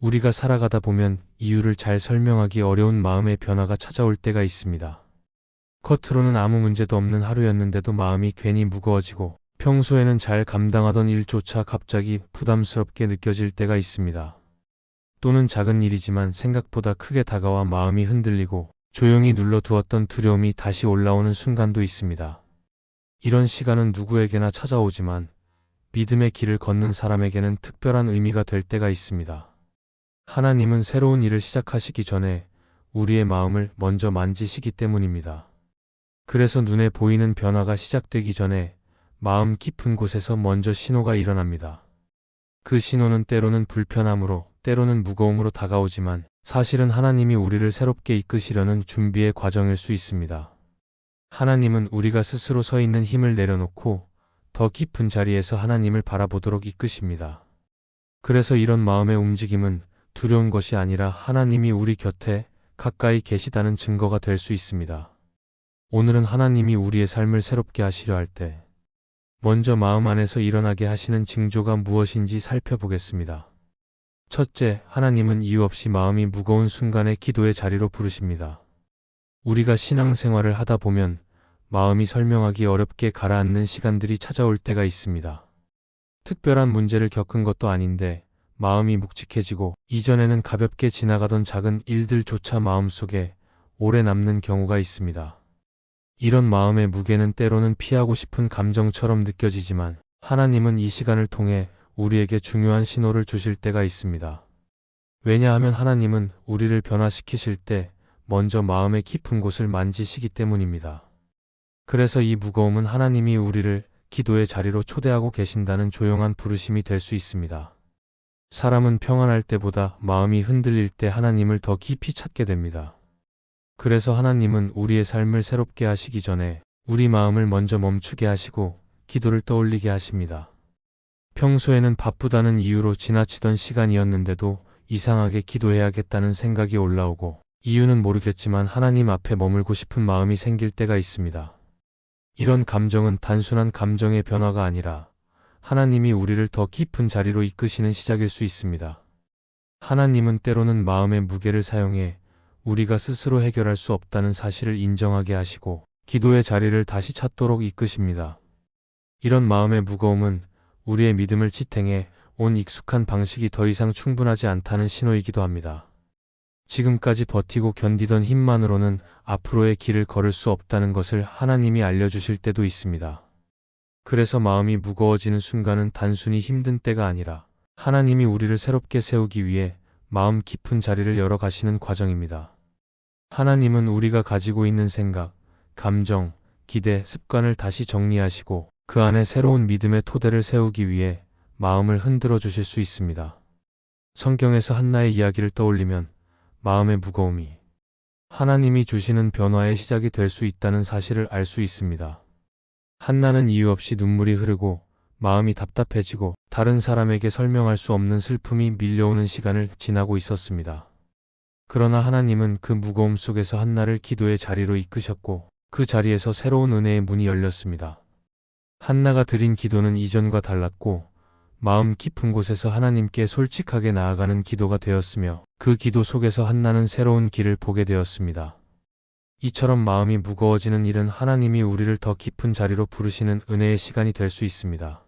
우리가 살아가다 보면 이유를 잘 설명하기 어려운 마음의 변화가 찾아올 때가 있습니다. 겉으로는 아무 문제도 없는 하루였는데도 마음이 괜히 무거워지고 평소에는 잘 감당하던 일조차 갑자기 부담스럽게 느껴질 때가 있습니다. 또는 작은 일이지만 생각보다 크게 다가와 마음이 흔들리고 조용히 눌러두었던 두려움이 다시 올라오는 순간도 있습니다. 이런 시간은 누구에게나 찾아오지만 믿음의 길을 걷는 사람에게는 특별한 의미가 될 때가 있습니다. 하나님은 새로운 일을 시작하시기 전에 우리의 마음을 먼저 만지시기 때문입니다. 그래서 눈에 보이는 변화가 시작되기 전에 마음 깊은 곳에서 먼저 신호가 일어납니다. 그 신호는 때로는 불편함으로, 때로는 무거움으로 다가오지만 사실은 하나님이 우리를 새롭게 이끄시려는 준비의 과정일 수 있습니다. 하나님은 우리가 스스로 서 있는 힘을 내려놓고 더 깊은 자리에서 하나님을 바라보도록 이끄십니다. 그래서 이런 마음의 움직임은 두려운 것이 아니라 하나님이 우리 곁에 가까이 계시다는 증거가 될 수 있습니다. 오늘은 하나님이 우리의 삶을 새롭게 하시려 할 때 먼저 마음 안에서 일어나게 하시는 징조가 무엇인지 살펴보겠습니다. 첫째, 하나님은 이유 없이 마음이 무거운 순간에 기도의 자리로 부르십니다. 우리가 신앙생활을 하다 보면 마음이 설명하기 어렵게 가라앉는 시간들이 찾아올 때가 있습니다. 특별한 문제를 겪은 것도 아닌데 마음이 묵직해지고 이전에는 가볍게 지나가던 작은 일들조차 마음속에 오래 남는 경우가 있습니다. 이런 마음의 무게는 때로는 피하고 싶은 감정처럼 느껴지지만 하나님은 이 시간을 통해 우리에게 중요한 신호를 주실 때가 있습니다. 왜냐하면 하나님은 우리를 변화시키실 때 먼저 마음의 깊은 곳을 만지시기 때문입니다. 그래서 이 무거움은 하나님이 우리를 기도의 자리로 초대하고 계신다는 조용한 부르심이 될 수 있습니다. 사람은 평안할 때보다 마음이 흔들릴 때 하나님을 더 깊이 찾게 됩니다. 그래서 하나님은 우리의 삶을 새롭게 하시기 전에 우리 마음을 먼저 멈추게 하시고 기도를 떠올리게 하십니다. 평소에는 바쁘다는 이유로 지나치던 시간이었는데도 이상하게 기도해야겠다는 생각이 올라오고 이유는 모르겠지만 하나님 앞에 머물고 싶은 마음이 생길 때가 있습니다. 이런 감정은 단순한 감정의 변화가 아니라 하나님이 우리를 더 깊은 자리로 이끄시는 시작일 수 있습니다. 하나님은 때로는 마음의 무게를 사용해 우리가 스스로 해결할 수 없다는 사실을 인정하게 하시고 기도의 자리를 다시 찾도록 이끄십니다. 이런 마음의 무거움은 우리의 믿음을 지탱해 온 익숙한 방식이 더 이상 충분하지 않다는 신호이기도 합니다. 지금까지 버티고 견디던 힘만으로는 앞으로의 길을 걸을 수 없다는 것을 하나님이 알려주실 때도 있습니다. 그래서 마음이 무거워지는 순간은 단순히 힘든 때가 아니라 하나님이 우리를 새롭게 세우기 위해 마음 깊은 자리를 열어가시는 과정입니다. 하나님은 우리가 가지고 있는 생각, 감정, 기대, 습관을 다시 정리하시고 그 안에 새로운 믿음의 토대를 세우기 위해 마음을 흔들어 주실 수 있습니다. 성경에서 한나의 이야기를 떠올리면 마음의 무거움이 하나님이 주시는 변화의 시작이 될 수 있다는 사실을 알 수 있습니다. 한나는 이유 없이 눈물이 흐르고 마음이 답답해지고 다른 사람에게 설명할 수 없는 슬픔이 밀려오는 시간을 지나고 있었습니다. 그러나 하나님은 그 무거움 속에서 한나를 기도의 자리로 이끄셨고 그 자리에서 새로운 은혜의 문이 열렸습니다. 한나가 드린 기도는 이전과 달랐고 마음 깊은 곳에서 하나님께 솔직하게 나아가는 기도가 되었으며 그 기도 속에서 한나는 새로운 길을 보게 되었습니다. 이처럼 마음이 무거워지는 일은 하나님이 우리를 더 깊은 자리로 부르시는 은혜의 시간이 될 수 있습니다.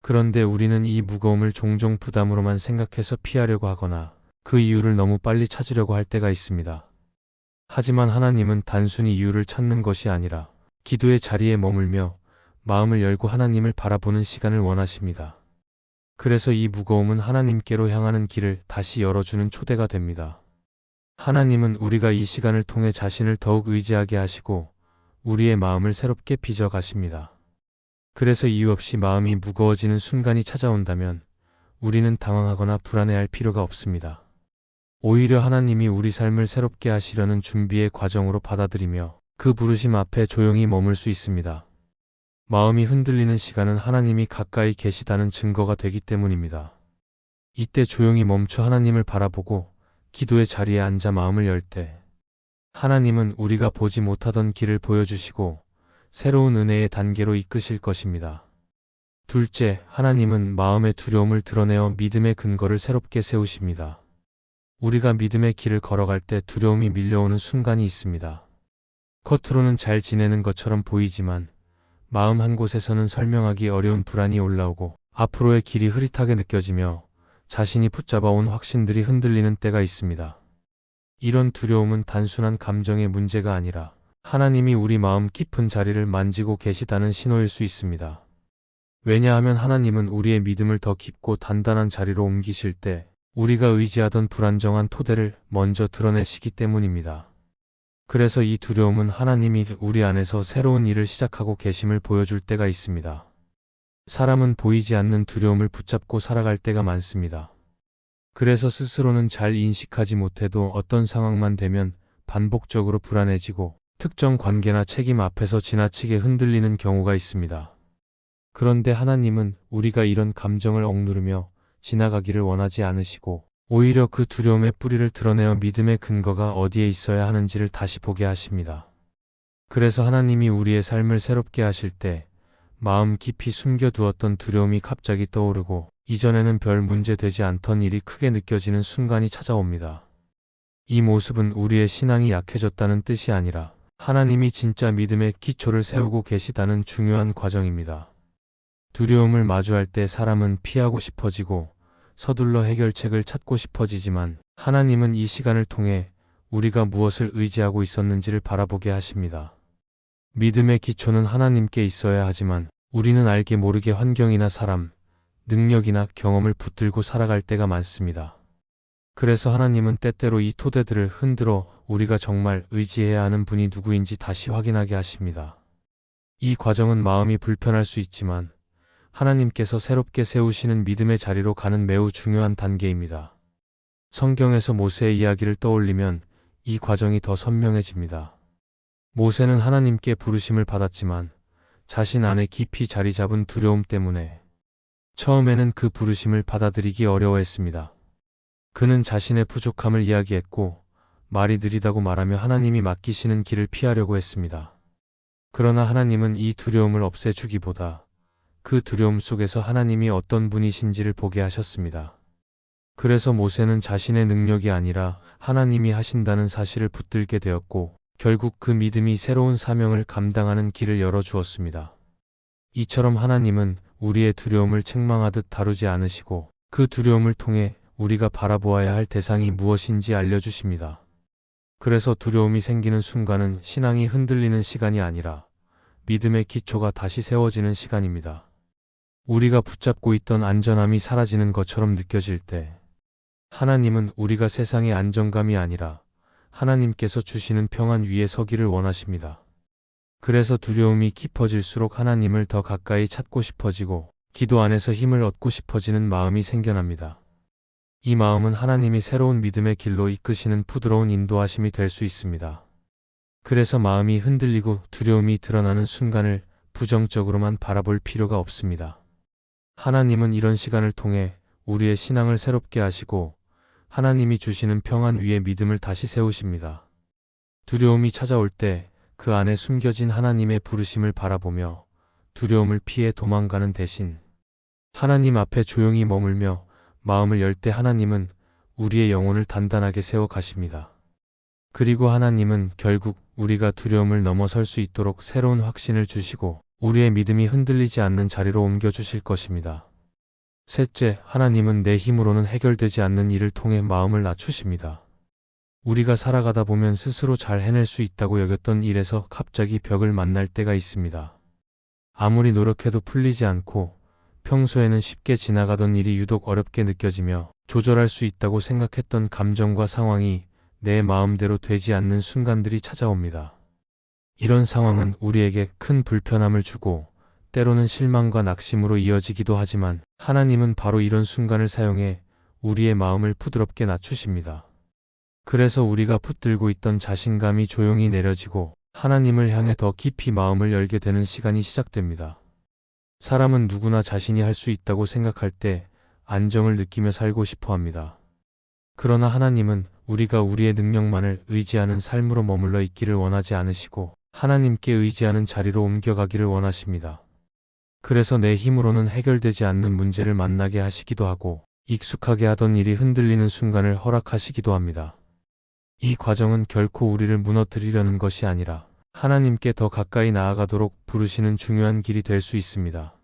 그런데 우리는 이 무거움을 종종 부담으로만 생각해서 피하려고 하거나 그 이유를 너무 빨리 찾으려고 할 때가 있습니다. 하지만 하나님은 단순히 이유를 찾는 것이 아니라 기도의 자리에 머물며 마음을 열고 하나님을 바라보는 시간을 원하십니다. 그래서 이 무거움은 하나님께로 향하는 길을 다시 열어주는 초대가 됩니다. 하나님은 우리가 이 시간을 통해 자신을 더욱 의지하게 하시고 우리의 마음을 새롭게 빚어 가십니다. 그래서 이유 없이 마음이 무거워지는 순간이 찾아온다면 우리는 당황하거나 불안해할 필요가 없습니다. 오히려 하나님이 우리 삶을 새롭게 하시려는 준비의 과정으로 받아들이며 그 부르심 앞에 조용히 머물 수 있습니다. 마음이 흔들리는 시간은 하나님이 가까이 계시다는 증거가 되기 때문입니다. 이때 조용히 멈춰 하나님을 바라보고 기도의 자리에 앉아 마음을 열 때 하나님은 우리가 보지 못하던 길을 보여주시고 새로운 은혜의 단계로 이끄실 것입니다. 둘째, 하나님은 마음의 두려움을 드러내어 믿음의 근거를 새롭게 세우십니다. 우리가 믿음의 길을 걸어갈 때 두려움이 밀려오는 순간이 있습니다. 겉으로는 잘 지내는 것처럼 보이지만 마음 한 곳에서는 설명하기 어려운 불안이 올라오고 앞으로의 길이 흐릿하게 느껴지며 자신이 붙잡아온 확신들이 흔들리는 때가 있습니다. 이런 두려움은 단순한 감정의 문제가 아니라 하나님이 우리 마음 깊은 자리를 만지고 계시다는 신호일 수 있습니다. 왜냐하면 하나님은 우리의 믿음을 더 깊고 단단한 자리로 옮기실 때 우리가 의지하던 불안정한 토대를 먼저 드러내시기 때문입니다. 그래서 이 두려움은 하나님이 우리 안에서 새로운 일을 시작하고 계심을 보여줄 때가 있습니다. 사람은 보이지 않는 두려움을 붙잡고 살아갈 때가 많습니다. 그래서 스스로는 잘 인식하지 못해도 어떤 상황만 되면 반복적으로 불안해지고 특정 관계나 책임 앞에서 지나치게 흔들리는 경우가 있습니다. 그런데 하나님은 우리가 이런 감정을 억누르며 지나가기를 원하지 않으시고 오히려 그 두려움의 뿌리를 드러내어 믿음의 근거가 어디에 있어야 하는지를 다시 보게 하십니다. 그래서 하나님이 우리의 삶을 새롭게 하실 때 마음 깊이 숨겨두었던 두려움이 갑자기 떠오르고 이전에는 별 문제 되지 않던 일이 크게 느껴지는 순간이 찾아옵니다. 이 모습은 우리의 신앙이 약해졌다는 뜻이 아니라 하나님이 진짜 믿음의 기초를 세우고 계시다는 중요한 과정입니다. 두려움을 마주할 때 사람은 피하고 싶어지고 서둘러 해결책을 찾고 싶어지지만 하나님은 이 시간을 통해 우리가 무엇을 의지하고 있었는지를 바라보게 하십니다. 믿음의 기초는 하나님께 있어야 하지만 우리는 알게 모르게 환경이나 사람, 능력이나 경험을 붙들고 살아갈 때가 많습니다. 그래서 하나님은 때때로 이 토대들을 흔들어 우리가 정말 의지해야 하는 분이 누구인지 다시 확인하게 하십니다. 이 과정은 마음이 불편할 수 있지만 하나님께서 새롭게 세우시는 믿음의 자리로 가는 매우 중요한 단계입니다. 성경에서 모세의 이야기를 떠올리면 이 과정이 더 선명해집니다. 모세는 하나님께 부르심을 받았지만 자신 안에 깊이 자리 잡은 두려움 때문에 처음에는 그 부르심을 받아들이기 어려워했습니다. 그는 자신의 부족함을 이야기했고 말이 느리다고 말하며 하나님이 맡기시는 길을 피하려고 했습니다. 그러나 하나님은 이 두려움을 없애주기보다 그 두려움 속에서 하나님이 어떤 분이신지를 보게 하셨습니다. 그래서 모세는 자신의 능력이 아니라 하나님이 하신다는 사실을 붙들게 되었고 결국 그 믿음이 새로운 사명을 감당하는 길을 열어주었습니다. 이처럼 하나님은 우리의 두려움을 책망하듯 다루지 않으시고 그 두려움을 통해 우리가 바라보아야 할 대상이 무엇인지 알려주십니다. 그래서 두려움이 생기는 순간은 신앙이 흔들리는 시간이 아니라 믿음의 기초가 다시 세워지는 시간입니다. 우리가 붙잡고 있던 안전함이 사라지는 것처럼 느껴질 때 하나님은 우리가 세상의 안정감이 아니라 하나님께서 주시는 평안 위에 서기를 원하십니다. 그래서 두려움이 깊어질수록 하나님을 더 가까이 찾고 싶어지고 기도 안에서 힘을 얻고 싶어지는 마음이 생겨납니다. 이 마음은 하나님이 새로운 믿음의 길로 이끄시는 부드러운 인도하심이 될 수 있습니다. 그래서 마음이 흔들리고 두려움이 드러나는 순간을 부정적으로만 바라볼 필요가 없습니다. 하나님은 이런 시간을 통해 우리의 신앙을 새롭게 하시고 하나님이 주시는 평안 위에 믿음을 다시 세우십니다. 두려움이 찾아올 때 그 안에 숨겨진 하나님의 부르심을 바라보며 두려움을 피해 도망가는 대신 하나님 앞에 조용히 머물며 마음을 열 때 하나님은 우리의 영혼을 단단하게 세워 가십니다. 그리고 하나님은 결국 우리가 두려움을 넘어설 수 있도록 새로운 확신을 주시고 우리의 믿음이 흔들리지 않는 자리로 옮겨주실 것입니다. 셋째, 하나님은 내 힘으로는 해결되지 않는 일을 통해 마음을 낮추십니다. 우리가 살아가다 보면 스스로 잘 해낼 수 있다고 여겼던 일에서 갑자기 벽을 만날 때가 있습니다. 아무리 노력해도 풀리지 않고 평소에는 쉽게 지나가던 일이 유독 어렵게 느껴지며 조절할 수 있다고 생각했던 감정과 상황이 내 마음대로 되지 않는 순간들이 찾아옵니다. 이런 상황은 우리에게 큰 불편함을 주고 때로는 실망과 낙심으로 이어지기도 하지만 하나님은 바로 이런 순간을 사용해 우리의 마음을 부드럽게 낮추십니다. 그래서 우리가 붙들고 있던 자신감이 조용히 내려지고 하나님을 향해 더 깊이 마음을 열게 되는 시간이 시작됩니다. 사람은 누구나 자신이 할 수 있다고 생각할 때 안정을 느끼며 살고 싶어 합니다. 그러나 하나님은 우리가 우리의 능력만을 의지하는 삶으로 머물러 있기를 원하지 않으시고 하나님께 의지하는 자리로 옮겨가기를 원하십니다. 그래서 내 힘으로는 해결되지 않는 문제를 만나게 하시기도 하고 익숙하게 하던 일이 흔들리는 순간을 허락하시기도 합니다. 이 과정은 결코 우리를 무너뜨리려는 것이 아니라 하나님께 더 가까이 나아가도록 부르시는 중요한 길이 될 수 있습니다.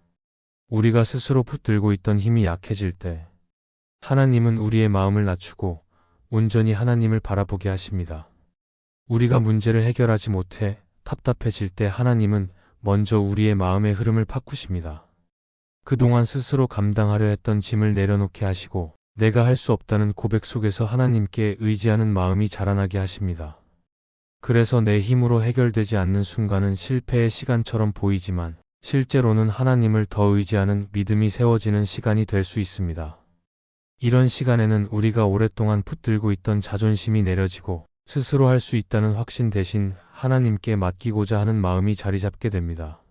우리가 스스로 붙들고 있던 힘이 약해질 때 하나님은 우리의 마음을 낮추고 온전히 하나님을 바라보게 하십니다. 우리가 문제를 해결하지 못해 답답해질 때 하나님은 먼저 우리의 마음의 흐름을 바꾸십니다. 그동안 스스로 감당하려 했던 짐을 내려놓게 하시고 내가 할 수 없다는 고백 속에서 하나님께 의지하는 마음이 자라나게 하십니다. 그래서 내 힘으로 해결되지 않는 순간은 실패의 시간처럼 보이지만 실제로는 하나님을 더 의지하는 믿음이 세워지는 시간이 될 수 있습니다. 이런 시간에는 우리가 오랫동안 붙들고 있던 자존심이 내려지고 스스로 할 수 있다는 확신 대신 하나님께 맡기고자 하는 마음이 자리 잡게 됩니다.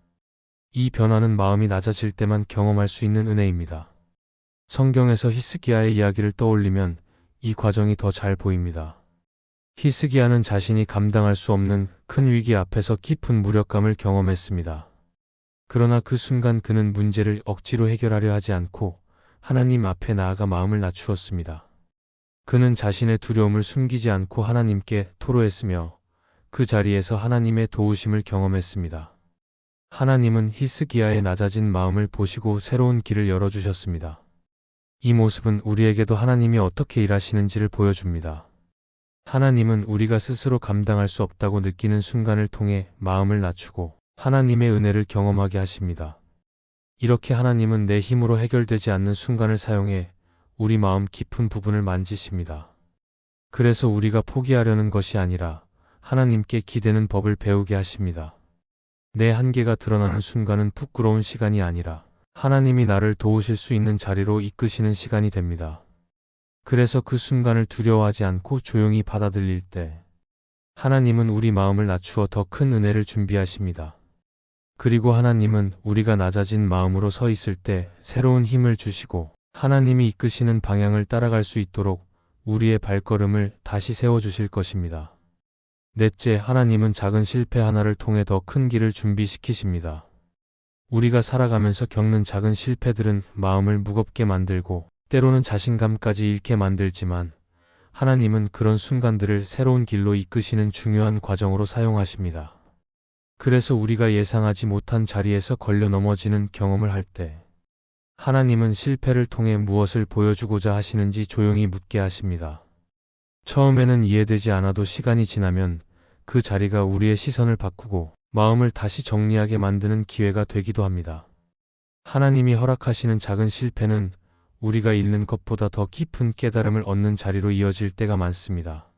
이 변화는 마음이 낮아질 때만 경험할 수 있는 은혜입니다. 성경에서 히스기야의 이야기를 떠올리면 이 과정이 더 잘 보입니다. 히스기야는 자신이 감당할 수 없는 큰 위기 앞에서 깊은 무력감을 경험했습니다. 그러나 그 순간 그는 문제를 억지로 해결하려 하지 않고 하나님 앞에 나아가 마음을 낮추었습니다. 그는 자신의 두려움을 숨기지 않고 하나님께 토로했으며 그 자리에서 하나님의 도우심을 경험했습니다. 하나님은 히스기야의 낮아진 마음을 보시고 새로운 길을 열어주셨습니다. 이 모습은 우리에게도 하나님이 어떻게 일하시는지를 보여줍니다. 하나님은 우리가 스스로 감당할 수 없다고 느끼는 순간을 통해 마음을 낮추고 하나님의 은혜를 경험하게 하십니다. 이렇게 하나님은 내 힘으로 해결되지 않는 순간을 사용해 우리 마음 깊은 부분을 만지십니다. 그래서 우리가 포기하려는 것이 아니라 하나님께 기대는 법을 배우게 하십니다. 내 한계가 드러나는 순간은 부끄러운 시간이 아니라 하나님이 나를 도우실 수 있는 자리로 이끄시는 시간이 됩니다. 그래서 그 순간을 두려워하지 않고 조용히 받아들일 때 하나님은 우리 마음을 낮추어 더 큰 은혜를 준비하십니다. 그리고 하나님은 우리가 낮아진 마음으로 서 있을 때 새로운 힘을 주시고 하나님이 이끄시는 방향을 따라갈 수 있도록 우리의 발걸음을 다시 세워주실 것입니다. 넷째, 하나님은 작은 실패 하나를 통해 더 큰 길을 준비시키십니다. 우리가 살아가면서 겪는 작은 실패들은 마음을 무겁게 만들고 때로는 자신감까지 잃게 만들지만 하나님은 그런 순간들을 새로운 길로 이끄시는 중요한 과정으로 사용하십니다. 그래서 우리가 예상하지 못한 자리에서 걸려 넘어지는 경험을 할 때 하나님은 실패를 통해 무엇을 보여주고자 하시는지 조용히 묻게 하십니다. 처음에는 이해되지 않아도 시간이 지나면 그 자리가 우리의 시선을 바꾸고 마음을 다시 정리하게 만드는 기회가 되기도 합니다. 하나님이 허락하시는 작은 실패는 우리가 잃는 것보다 더 깊은 깨달음을 얻는 자리로 이어질 때가 많습니다.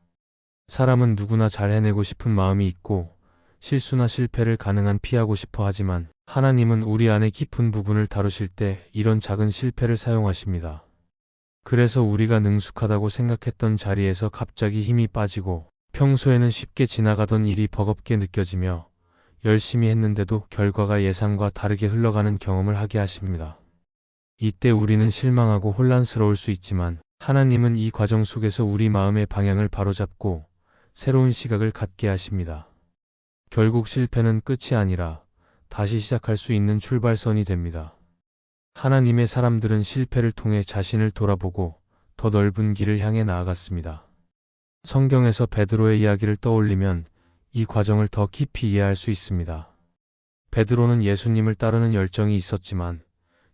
사람은 누구나 잘 해내고 싶은 마음이 있고 실수나 실패를 가능한 피하고 싶어 하지만 하나님은 우리 안의 깊은 부분을 다루실 때 이런 작은 실패를 사용하십니다. 그래서 우리가 능숙하다고 생각했던 자리에서 갑자기 힘이 빠지고 평소에는 쉽게 지나가던 일이 버겁게 느껴지며 열심히 했는데도 결과가 예상과 다르게 흘러가는 경험을 하게 하십니다. 이때 우리는 실망하고 혼란스러울 수 있지만 하나님은 이 과정 속에서 우리 마음의 방향을 바로잡고 새로운 시각을 갖게 하십니다. 결국 실패는 끝이 아니라 다시 시작할 수 있는 출발선이 됩니다. 하나님의 사람들은 실패를 통해 자신을 돌아보고 더 넓은 길을 향해 나아갔습니다. 성경에서 베드로의 이야기를 떠올리면 이 과정을 더 깊이 이해할 수 있습니다. 베드로는 예수님을 따르는 열정이 있었지만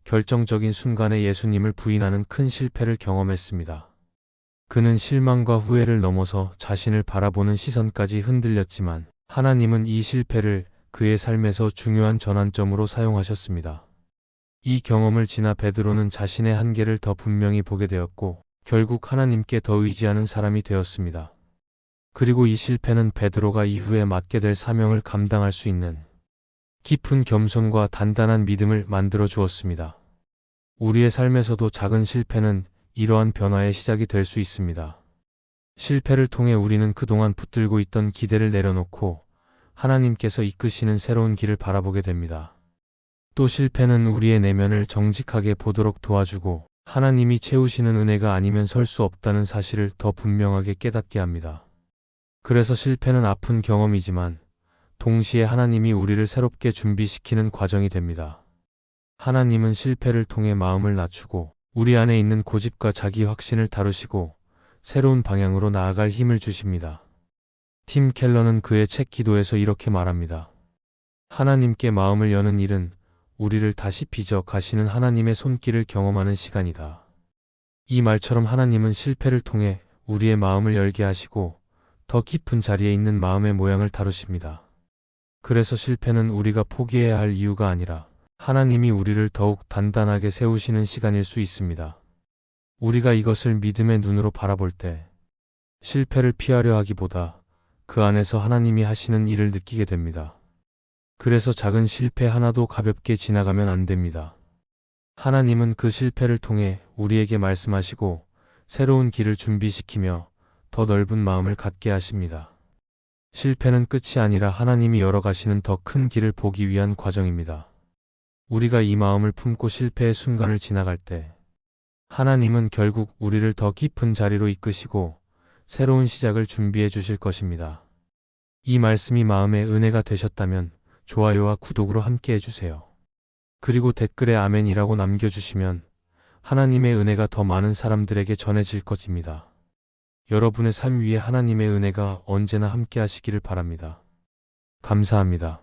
결정적인 순간에 예수님을 부인하는 큰 실패를 경험했습니다. 그는 실망과 후회를 넘어서 자신을 바라보는 시선까지 흔들렸지만 하나님은 이 실패를 그의 삶에서 중요한 전환점으로 사용하셨습니다. 이 경험을 지나 베드로는 자신의 한계를 더 분명히 보게 되었고 결국 하나님께 더 의지하는 사람이 되었습니다. 그리고 이 실패는 베드로가 이후에 맡게 될 사명을 감당할 수 있는 깊은 겸손과 단단한 믿음을 만들어 주었습니다. 우리의 삶에서도 작은 실패는 이러한 변화의 시작이 될 수 있습니다. 실패를 통해 우리는 그동안 붙들고 있던 기대를 내려놓고 하나님께서 이끄시는 새로운 길을 바라보게 됩니다. 또 실패는 우리의 내면을 정직하게 보도록 도와주고 하나님이 채우시는 은혜가 아니면 설 수 없다는 사실을 더 분명하게 깨닫게 합니다. 그래서 실패는 아픈 경험이지만 동시에 하나님이 우리를 새롭게 준비시키는 과정이 됩니다. 하나님은 실패를 통해 마음을 낮추고 우리 안에 있는 고집과 자기 확신을 다루시고 새로운 방향으로 나아갈 힘을 주십니다. 팀 켈러는 그의 책 기도에서 이렇게 말합니다. 하나님께 마음을 여는 일은 우리를 다시 빚어 가시는 하나님의 손길을 경험하는 시간이다. 이 말처럼 하나님은 실패를 통해 우리의 마음을 열게 하시고 더 깊은 자리에 있는 마음의 모양을 다루십니다. 그래서 실패는 우리가 포기해야 할 이유가 아니라 하나님이 우리를 더욱 단단하게 세우시는 시간일 수 있습니다. 우리가 이것을 믿음의 눈으로 바라볼 때 실패를 피하려 하기보다 그 안에서 하나님이 하시는 일을 느끼게 됩니다. 그래서 작은 실패 하나도 가볍게 지나가면 안 됩니다. 하나님은 그 실패를 통해 우리에게 말씀하시고 새로운 길을 준비시키며 더 넓은 마음을 갖게 하십니다. 실패는 끝이 아니라 하나님이 열어가시는 더 큰 길을 보기 위한 과정입니다. 우리가 이 마음을 품고 실패의 순간을 지나갈 때 하나님은 결국 우리를 더 깊은 자리로 이끄시고 새로운 시작을 준비해 주실 것입니다. 이 말씀이 마음의 은혜가 되셨다면 좋아요와 구독으로 함께 해주세요. 그리고 댓글에 아멘이라고 남겨주시면 하나님의 은혜가 더 많은 사람들에게 전해질 것입니다. 여러분의 삶 위에 하나님의 은혜가 언제나 함께 하시기를 바랍니다. 감사합니다.